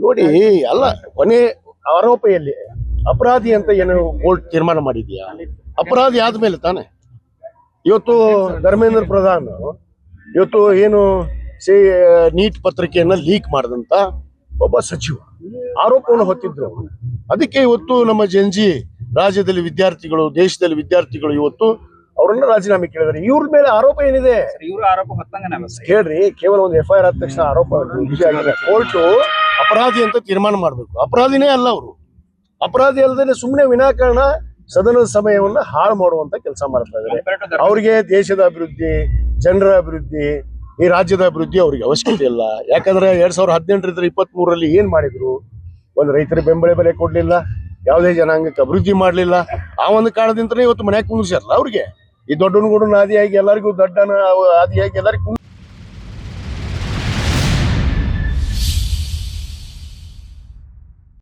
ನೋಡಿ ಅಲ್ಲ ಕೊನೆ ಆರೋಪ ಎಲ್ಲಿ ಅಪರಾಧಿ ಅಂತ ಏನು ಕೋರ್ಟ್ ತೀರ್ಮಾನ ಮಾಡಿದ್ಯಾ ಅಪರಾಧಿ ಆದ್ಮೇಲೆ ತಾನೆ ಇವತ್ತು ಧರ್ಮೇಂದ್ರ ಪ್ರಧಾನ್ ಇವತ್ತು ಏನು ನೀಟ್ ಪತ್ರಿಕೆಯನ್ನ ಲೀಕ್ ಮಾಡಿದಂತ ಒಬ್ಬ ಸಚಿವ ಆರೋಪವನ್ನು ಹೊತ್ತಿದ್ರು ಅದಕ್ಕೆ ಇವತ್ತು ನಮ್ಮ ಜಂಜಿ ರಾಜ್ಯದಲ್ಲಿ ವಿದ್ಯಾರ್ಥಿಗಳು ದೇಶದಲ್ಲಿ ವಿದ್ಯಾರ್ಥಿಗಳು ಇವತ್ತು ಅವರನ್ನ ರಾಜೀನಾಮೆ ಕೇಳಿದ್ದಾರೆ ಇವ್ರ ಮೇಲೆ ಆರೋಪ ಏನಿದೆ ಇವರು ಆರೋಪ ಹೊತ್ತಂಗ ಕೇಳ್ರಿ ಕೇವಲ ಒಂದು FIR ಆದ ತಕ್ಷಣ ಆರೋಪ ಕೋರ್ಟ್ ಅಪರಾಧಿ ಅಂತ ತೀರ್ಮಾನ ಮಾಡ್ಬೇಕು ಅಪರಾಧಿನೇ ಅಲ್ಲ ಅವರು ಅಪರಾಧಿ ಅಲ್ಲದೆ ಸುಮ್ಮನೆ ವಿನಾಕಾರಣ ಸದನದ ಸಮಯವನ್ನ ಹಾಳು ಮಾಡುವಂತ ಕೆಲಸ ಮಾಡ್ತಾ ಇದ್ದಾರೆ ಅವ್ರಿಗೆ ದೇಶದ ಅಭಿವೃದ್ಧಿ ಜನರ ಅಭಿವೃದ್ಧಿ ಈ ರಾಜ್ಯದ ಅಭಿವೃದ್ಧಿ ಅವ್ರಿಗೆ ಅವಶ್ಯಕತೆ ಇಲ್ಲ ಯಾಕಂದ್ರೆ 2018 23 ಏನ್ ಮಾಡಿದ್ರು ಒಂದು ರೈತರ ಬೆಂಬಲ ಬೆಲೆ ಕೊಡ್ಲಿಲ್ಲ ಯಾವುದೇ ಜನಾಂಗಕ್ಕೆ ಅಭಿವೃದ್ಧಿ ಮಾಡ್ಲಿಲ್ಲ ಆ ಒಂದು ಕಾರಣದಿಂದನೇ ಇವತ್ತು ಮನ್ಯಾಗ ಕುಂದಿರ್ಸಾರಲ್ಲ ಅವ್ರಿಗೆ ಈ ದೊಡ್ಡನಗೂಡು ಆದಿಯಾಗಿ ಎಲ್ಲರಿಗೂ ದೊಡ್ಡನ ಆದಿಯಾಗಿ ಎಲ್ಲರಿಗೂ